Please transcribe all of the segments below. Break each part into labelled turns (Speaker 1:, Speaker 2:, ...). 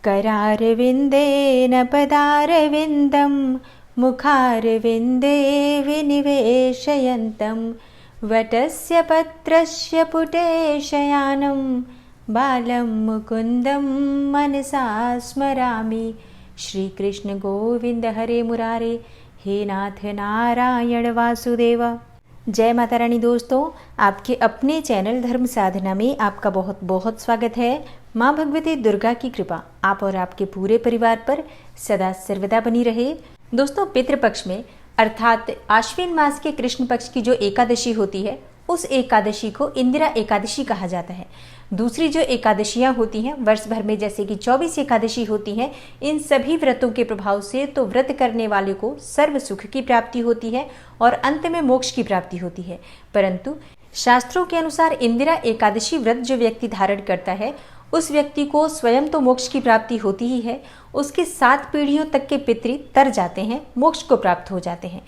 Speaker 1: करारविन्देन पदारविन्दं मुखारविन्दे विनिवेशयन्तं वटस्य पत्रस्य पुटे शयानं बालं मुकुन्दं मनसा स्मरामि। श्री कृष्ण गोविंद हरे मुरारे, हे नाथ नारायण वासुदेव। जय माता रानी। दोस्तों, आपके अपने चैनल धर्म साधना में आपका बहुत बहुत स्वागत है। माँ भगवती दुर्गा की कृपा आप और आपके पूरे परिवार पर सदा सर्वदा बनी रहे। दोस्तों, पितृपक्ष में अर्थात आश्विन मास के कृष्ण पक्ष की जो एकादशी होती है, उस एकादशी को इंदिरा एकादशी कहा जाता है। दूसरी जो एकादशियां होती हैं वर्ष भर में, जैसे कि 24 एकादशी होती हैं, इन सभी व्रतों के प्रभाव से तो व्रत करने वाले को सर्व सुख की प्राप्ति होती है और अंत में मोक्ष की प्राप्ति होती है। परंतु शास्त्रों के अनुसार इंदिरा एकादशी व्रत जो व्यक्ति धारण करता है, उस व्यक्ति को स्वयं तो मोक्ष की प्राप्ति होती ही है, उसके 7 पीढ़ियों तक के पितृ तर जाते हैं, मोक्ष को प्राप्त हो जाते हैं।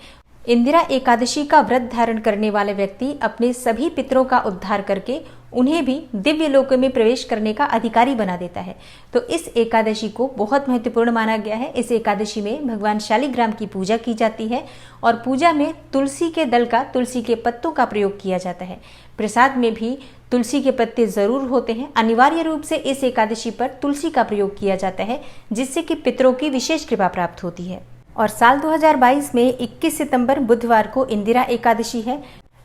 Speaker 1: इंदिरा एकादशी का व्रत धारण करने वाले व्यक्ति अपने सभी पितरों का उद्धार करके उन्हें भी दिव्य लोक में प्रवेश करने का अधिकारी बना देता है। तो इस एकादशी को बहुत महत्वपूर्ण माना गया है। इस एकादशी में भगवान शालिग्राम की पूजा की जाती है और पूजा में तुलसी के दल का, तुलसी के पत्तों का प्रयोग किया जाता है। प्रसाद में भी तुलसी के पत्ते जरूर होते हैं। अनिवार्य रूप से इस एकादशी पर तुलसी का प्रयोग किया जाता है, जिससे कि पितरों की विशेष कृपा प्राप्त होती है। और साल 2022 में 21 सितंबर बुधवार को इंदिरा एकादशी है।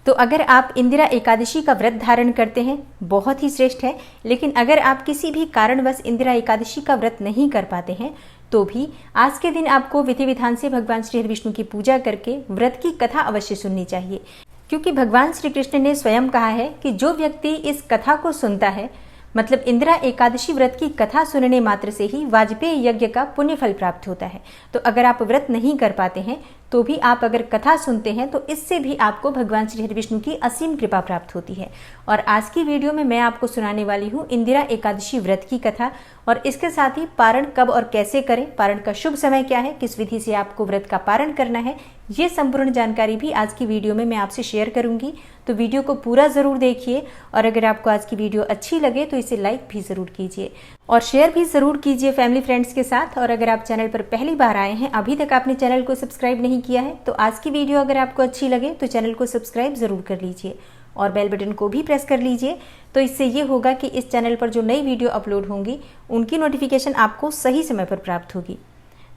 Speaker 1: तो अगर आप इंदिरा एकादशी का व्रत धारण करते हैं, बहुत ही श्रेष्ठ है। लेकिन अगर आप किसी भी कारणवश इंदिरा एकादशी का व्रत नहीं कर पाते हैं, तो भी आज के दिन आपको विधि विधान से भगवान श्री विष्णु की पूजा करके व्रत की कथा अवश्य सुननी चाहिए। क्योंकि भगवान श्री कृष्ण ने स्वयं कहा है कि जो व्यक्ति इस कथा को सुनता है, मतलब इंदिरा एकादशी व्रत की कथा सुनने मात्र से ही वाजपेयी यज्ञ का पुण्य फल प्राप्त होता है। तो अगर आप व्रत नहीं कर पाते हैं, तो भी आप अगर कथा सुनते हैं, तो इससे भी आपको भगवान श्री विष्णु की असीम कृपा प्राप्त होती है। और आज की वीडियो में मैं आपको सुनाने वाली हूँ इंदिरा एकादशी व्रत की कथा, और इसके साथ ही पारण कब और कैसे करें, पारण का शुभ समय क्या है, किस विधि से आपको व्रत का पारण करना है, ये संपूर्ण जानकारी भी आज की वीडियो में मैं आपसे शेयर करूंगी। तो वीडियो को पूरा जरूर देखिए, और अगर आपको आज की वीडियो अच्छी लगे तो इसे लाइक भी जरूर कीजिए और शेयर भी जरूर कीजिए फैमिली फ्रेंड्स के साथ। और अगर आप चैनल पर पहली बार आए हैं, अभी तक आपने चैनल को सब्सक्राइब नहीं किया है, तो आज की वीडियो अगर आपको अच्छी लगे तो चैनल को सब्सक्राइब जरूर कर लीजिए और बेल बटन को भी प्रेस कर लीजिए। तो इससे ये होगा कि इस चैनल पर जो नई वीडियो अपलोड होंगी, उनकी नोटिफिकेशन आपको सही समय पर प्राप्त होगी।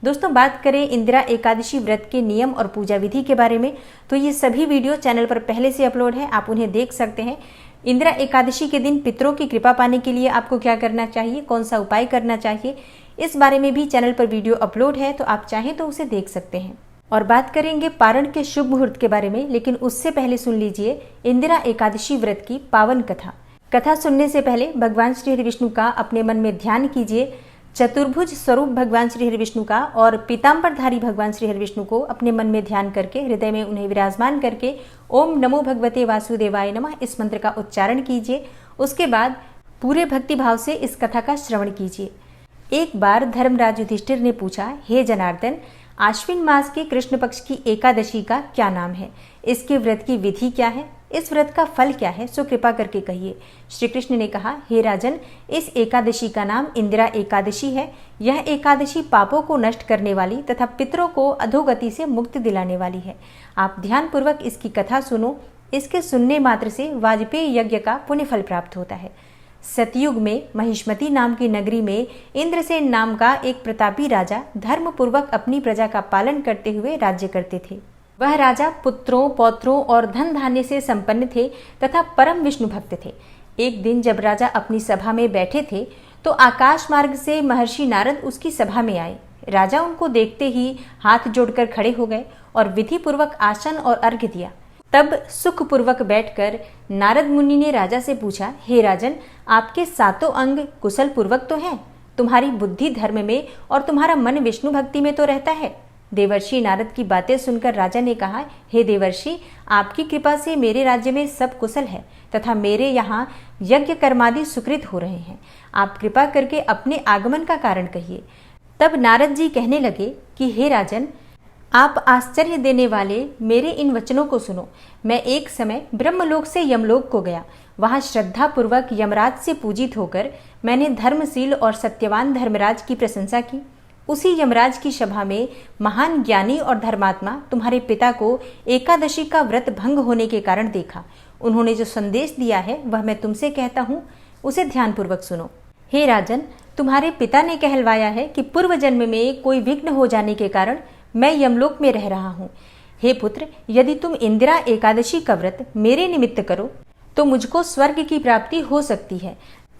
Speaker 1: दोस्तों, बात करें इंदिरा एकादशी व्रत के नियम और पूजा विधि के बारे में, तो ये सभी वीडियो चैनल पर पहले से अपलोड है, आप उन्हें देख सकते हैं। इंदिरा एकादशी के दिन पितरों की कृपा पाने के लिए आपको क्या करना चाहिए, कौन सा उपाय करना चाहिए, इस बारे में भी चैनल पर वीडियो अपलोड है, तो आप चाहें तो उसे देख सकते हैं। और बात करेंगे पारण के शुभ मुहूर्त के बारे में, लेकिन उससे पहले सुन लीजिए इंदिरा एकादशी व्रत की पावन कथा। कथा सुनने से पहले भगवान श्री विष्णु का अपने मन में ध्यान कीजिए। चतुर्भुज स्वरूप भगवान श्री विष्णु का और पीताम्बरधारी भगवान श्री विष्णु को अपने मन में ध्यान करके, हृदय में उन्हें विराजमान करके ओम नमो भगवते वासुदेवाय नमः इस मंत्र का उच्चारण कीजिए। उसके बाद पूरे भक्ति भाव से इस कथा का श्रवण कीजिए। एक बार धर्मराज युधिष्ठिर ने पूछा, हे जनार्दन, आश्विन मास के कृष्ण पक्ष की एकादशी का क्या नाम है, इसके व्रत की विधि क्या है, इस व्रत का फल क्या है, सो कृपा करके कहिए। श्री कृष्ण ने कहा, हे राजन, इस एकादशी का नाम इंदिरा एकादशी है। यह एकादशी पापों को नष्ट करने वाली तथा पितरों को अधोगति से मुक्ति दिलाने वाली है। आप ध्यान पूर्वक इसकी कथा सुनो। इसके सुनने मात्र से वाजपेयी यज्ञ का पुण्य फल प्राप्त होता है। सतयुग में महिष्मती नाम की नगरी में इंद्रसेन नाम का एक प्रतापी राजा धर्म पूर्वक अपनी प्रजा का पालन करते हुए राज्य करते थे। वह राजा पुत्रों, पौत्रों और धन धान्य से संपन्न थे तथा परम विष्णु भक्त थे। एक दिन जब राजा अपनी सभा में बैठे थे, तो आकाश मार्ग से महर्षि नारद उसकी सभा में आए। राजा उनको देखते ही हाथ जोड़कर खड़े हो गए और विधि पूर्वक आसन और अर्घ्य दिया। तब सुखपूर्वक बैठकर नारद मुनि ने राजा से पूछा, हे राजन, आपके 7 अंग कुशल पूर्वक तो हैं, तुम्हारी बुद्धि धर्म में और तुम्हारा मन विष्णु भक्ति में तो रहता है। देवर्षि नारद की बातें सुनकर राजा ने कहा, हे देवर्षि, आपकी कृपा से मेरे राज्य में सब कुशल है तथा मेरे यहाँ यज्ञ कर्मादि सुकृत हो रहे हैं। आप कृपा करके अपने आगमन का कारण कहिए। तब नारद जी कहने लगे कि हे राजन, आप आश्चर्य देने वाले मेरे इन वचनों को सुनो। मैं एक समय ब्रह्मलोक से यमलोक को गया। वहां श्रद्धा पूर्वक यमराज से पूजित होकर मैंने धर्मशील और सत्यवान धर्मराज की प्रशंसा की। उसी यमराज की सभा में महान ज्ञानी और धर्मात्मा तुम्हारे पिता को एकादशी का व्रत भंग होने के कारण देखा। उन्होंने जो संदेश दिया है वह मैं तुमसे कहता हूँ, उसे ध्यानपूर्वक सुनो। हे राजन, तुम्हारे पिता ने कहलवाया है कि पूर्व जन्म में कोई विघ्न हो जाने के कारण मैं यमलोक में रह रहा हूँ। हे पुत्र, यदि तुम इंदिरा एकादशी का व्रत मेरे निमित्त करो तो मुझको स्वर्ग की प्राप्ति हो सकती है।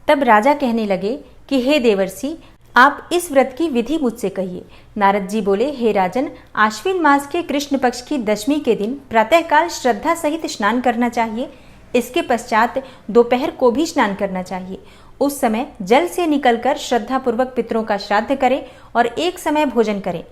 Speaker 1: तब राजा कहने लगे कि हे देवर्षि, आप इस व्रत की विधि मुझसे कहिए। नारद जी बोले, हे राजन, आश्विन मास के कृष्ण पक्ष की दशमी के दिन प्रातःकाल श्रद्धा सहित स्नान करना चाहिए। इसके पश्चात दोपहर को भी स्नान करना चाहिए। उस समय जल से निकलकर श्रद्धापूर्वक पितरों का श्राद्ध करें और एक समय भोजन करें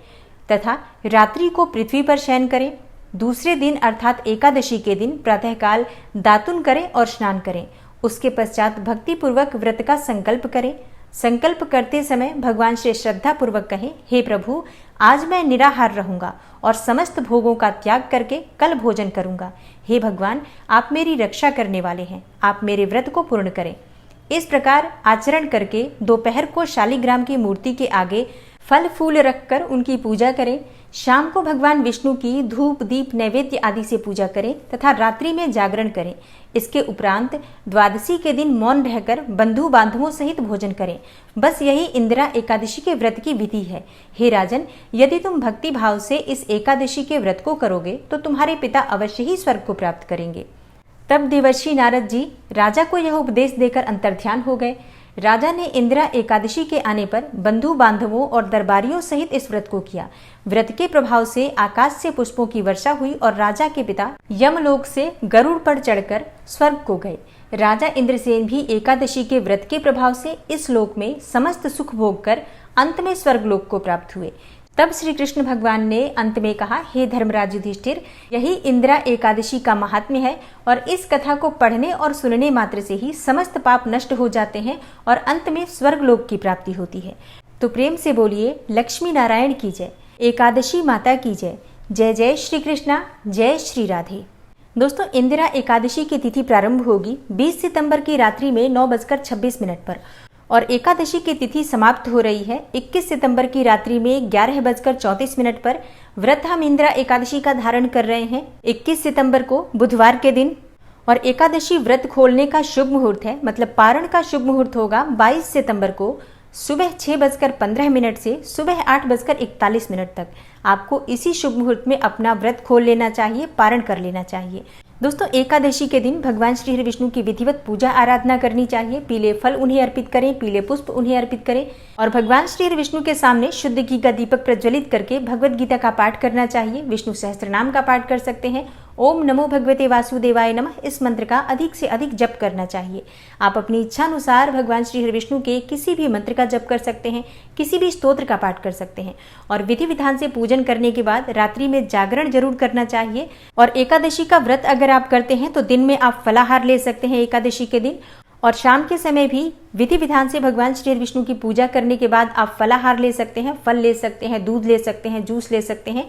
Speaker 1: तथा रात्रि को पृथ्वी पर शयन करें। दूसरे दिन अर्थात एकादशी के दिन प्रातःकाल दातुन करें और स्नान करें। उसके पश्चात भक्तिपूर्वक व्रत का संकल्प करें। संकल्प करते समय भगवान से श्रद्धा पूर्वक कहें, हे प्रभु, आज मैं निराहार रहूंगा और समस्त भोगों का त्याग करके कल भोजन करूंगा। हे भगवान, आप मेरी रक्षा करने वाले हैं, आप मेरे व्रत को पूर्ण करें। इस प्रकार आचरण करके दोपहर को शालिग्राम की मूर्ति के आगे फल फूल रखकर उनकी पूजा करें। शाम को भगवान विष्णु की धूप दीप नैवेद्य आदि से पूजा करें तथा रात्रि में जागरण करें। इसके उपरांत द्वादशी के दिन मौन रहकर बंधु बांधवों सहित भोजन करें। बस यही इंदिरा एकादशी के व्रत की विधि है। हे राजन, यदि तुम भक्ति भाव से इस एकादशी के व्रत को करोगे तो तुम्हारे पिता अवश्य ही स्वर्ग को प्राप्त करेंगे। तब देवर्षि नारद जी राजा को यह उपदेश देकर अंतर्ध्यान हो गए। राजा ने इंदिरा एकादशी के आने पर बंधु बांधवों और दरबारियों सहित इस व्रत को किया। व्रत के प्रभाव से आकाश से पुष्पों की वर्षा हुई और राजा के पिता यमलोक से गरुड़ पर चढ़कर स्वर्ग को गए। राजा इंद्रसेन भी एकादशी के व्रत के प्रभाव से इस लोक में समस्त सुख भोग कर अंत में स्वर्गलोक को प्राप्त हुए। तब श्री कृष्ण भगवान ने अंत में कहा, हे धर्मराज युधिष्ठिर, यही इंदिरा एकादशी का महात्म्य है और इस कथा को पढ़ने और सुनने मात्र से ही समस्त पाप नष्ट हो जाते हैं और अंत में स्वर्गलोक की प्राप्ति होती है। तो प्रेम से बोलिए, लक्ष्मी नारायण की जय, एकादशी माता की जय। जय जय श्री कृष्णा, जय श्री राधे। दोस्तों, इंदिरा एकादशी की तिथि प्रारंभ होगी 20 सितंबर की रात्रि में 9:26 पर और एकादशी की तिथि समाप्त हो रही है 21 सितंबर की रात्रि में 11:34 पर। व्रत हम इंदिरा एकादशी का धारण कर रहे हैं 21 सितंबर को बुधवार के दिन और एकादशी व्रत खोलने का शुभ मुहूर्त है, मतलब पारण का शुभ मुहूर्त होगा 22 सितंबर को सुबह 6:15 से सुबह 8:41 तक। आपको इसी शुभ मुहूर्त में अपना व्रत खोल लेना चाहिए, पारण कर लेना चाहिए। दोस्तों, एकादशी के दिन भगवान श्री हरि विष्णु की विधिवत पूजा आराधना करनी चाहिए। पीले फल उन्हें अर्पित करें, पीले पुष्प उन्हें अर्पित करें और भगवान श्री हरि विष्णु के सामने शुद्ध घी का दीपक प्रज्वलित करके भगवत गीता का पाठ करना चाहिए। विष्णु सहस्त्रनाम का पाठ कर सकते हैं। ओम नमो भगवते वासुदेवाय नमः, इस मंत्र का अधिक से अधिक जप करना चाहिए। आप अपनी इच्छा अनुसार भगवान श्री हरि विष्णु के किसी भी मंत्र का जप कर सकते हैं, किसी भी स्तोत्र का पाठ कर सकते हैं और विधि विधान से पूजन करने के बाद रात्रि में जागरण जरूर करना चाहिए। और एकादशी का व्रत अगर आप करते हैं तो दिन में आप फलाहार ले सकते हैं एकादशी के दिन, और शाम के समय भी विधि विधान से भगवान श्री विष्णु की पूजा करने के बाद आप फलाहार ले सकते हैं, फल ले सकते हैं, दूध ले सकते हैं, जूस ले सकते हैं।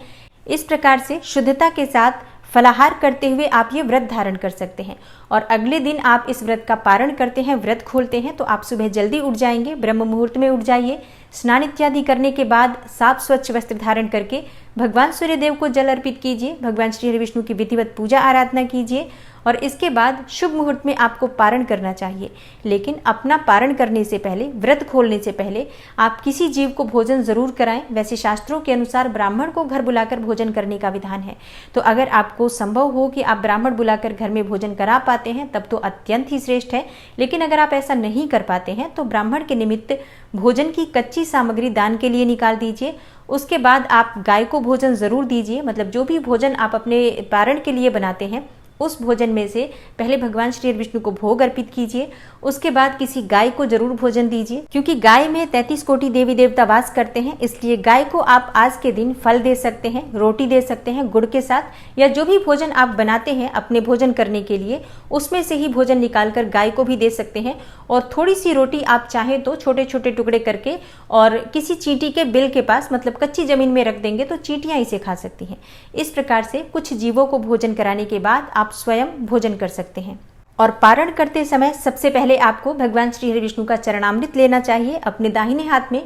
Speaker 1: इस प्रकार से शुद्धता के साथ फलाहार करते हुए आप ये व्रत धारण कर सकते हैं। और अगले दिन आप इस व्रत का पारण करते हैं, व्रत खोलते हैं, तो आप सुबह जल्दी उठ जाएंगे, ब्रह्म मुहूर्त में उठ जाइए। स्नान इत्यादि करने के बाद साफ स्वच्छ वस्त्र धारण करके भगवान सूर्यदेव को जल अर्पित कीजिए, भगवान श्री हरि विष्णु की विधिवत पूजा आराधना कीजिए और इसके बाद शुभ मुहूर्त में आपको पारण करना चाहिए। लेकिन अपना पारण करने से पहले, व्रत खोलने से पहले आप किसी जीव को भोजन जरूर कराएं। वैसे शास्त्रों के अनुसार ब्राह्मण को घर बुलाकर भोजन करने का विधान है। तो अगर आपको संभव हो कि आप ब्राह्मण बुलाकर घर में भोजन करा पाते हैं तब तो अत्यंत ही श्रेष्ठ है। लेकिन अगर आप ऐसा नहीं कर पाते हैं तो ब्राह्मण के निमित्त भोजन की कच्ची सामग्री दान के लिए निकाल दीजिए। उसके बाद आप गाय को भोजन जरूर दीजिए, मतलब जो भी भोजन आप अपने पारण के लिए बनाते हैं उस भोजन में से पहले भगवान श्री विष्णु को भोग अर्पित कीजिए। उसके बाद किसी गाय को जरूर भोजन दीजिए, क्योंकि गाय में 33 कोटि देवी देवता वास करते हैं। इसलिए गाय को आप आज के दिन फल दे सकते हैं, रोटी दे सकते हैं गुड़ के साथ, या जो भी भोजन आप बनाते हैं अपने भोजन करने के लिए उसमें से ही भोजन निकालकर गाय को भी दे सकते हैं। और थोड़ी सी रोटी आप चाहें तो छोटे छोटे टुकड़े करके और किसी चींटी के बिल के पास, मतलब कच्ची जमीन में रख देंगे तो चींटियां इसे खा सकती हैं। इस प्रकार से कुछ जीवों को भोजन कराने के बाद आप स्वयं भोजन कर सकते हैं। और पारण करते समय सबसे पहले आपको भगवान श्री हरि विष्णु का चरणामृत लेना चाहिए। अपने दाहिने हाथ में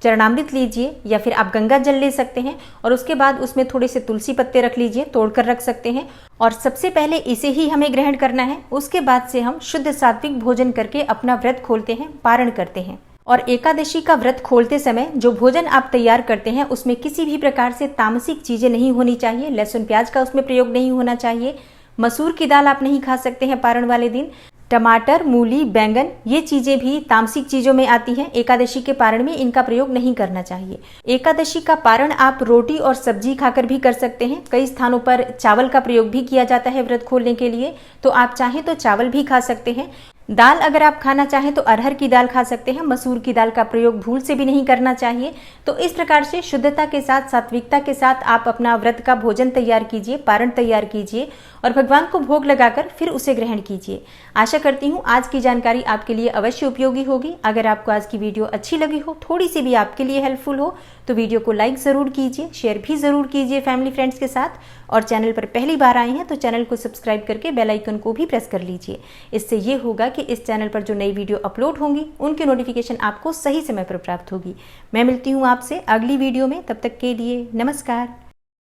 Speaker 1: चरणामृत लीजिए, या फिर आप गंगा जल ले सकते हैं और उसके बाद उसमें थोड़े से तुलसी पत्ते रख लीजिए, तोड़कर रख सकते हैं। और सबसे पहले इसे ही हमें ग्रहण करना है। उसके बाद से हम शुद्ध सात्विक भोजन करके अपना व्रत खोलते हैं, पारण करते हैं। और एकादशी का व्रत खोलते समय जो भोजन आप तैयार करते हैं उसमें किसी भी प्रकार से तामसिक चीजें नहीं होनी चाहिए। लहसुन प्याज का उसमें प्रयोग नहीं होना चाहिए। मसूर की दाल आप नहीं खा सकते हैं पारण वाले दिन। टमाटर, मूली, बैंगन, ये चीजें भी तामसिक चीजों में आती हैं। एकादशी के पारण में इनका प्रयोग नहीं करना चाहिए। एकादशी का पारण आप रोटी और सब्जी खाकर भी कर सकते हैं। कई स्थानों पर चावल का प्रयोग भी किया जाता है व्रत खोलने के लिए, तो आप चाहें तो चावल भी खा सकते हैं। दाल अगर आप खाना चाहें तो अरहर की दाल खा सकते हैं। मसूर की दाल का प्रयोग भूल से भी नहीं करना चाहिए। तो इस प्रकार से शुद्धता के साथ, सात्विकता के साथ आप अपना व्रत का भोजन तैयार कीजिए, पारण तैयार कीजिए और भगवान को भोग लगाकर फिर उसे ग्रहण कीजिए। आशा करती हूँ आज की जानकारी आपके लिए अवश्य उपयोगी होगी। अगर आपको आज की वीडियो अच्छी लगी हो, थोड़ी सी भी आपके लिए हेल्पफुल हो, तो वीडियो को लाइक ज़रूर कीजिए, शेयर भी ज़रूर कीजिए फैमिली फ्रेंड्स के साथ। और चैनल पर पहली बार आए हैं तो चैनल को सब्सक्राइब करके बेल आइकन को भी प्रेस कर लीजिए। इससे ये होगा कि इस चैनल पर जो नई वीडियो अपलोड होंगी उनकी नोटिफिकेशन आपको सही समय पर प्राप्त होगी। मैं मिलती हूँ आपसे अगली वीडियो में, तब तक के लिए नमस्कार।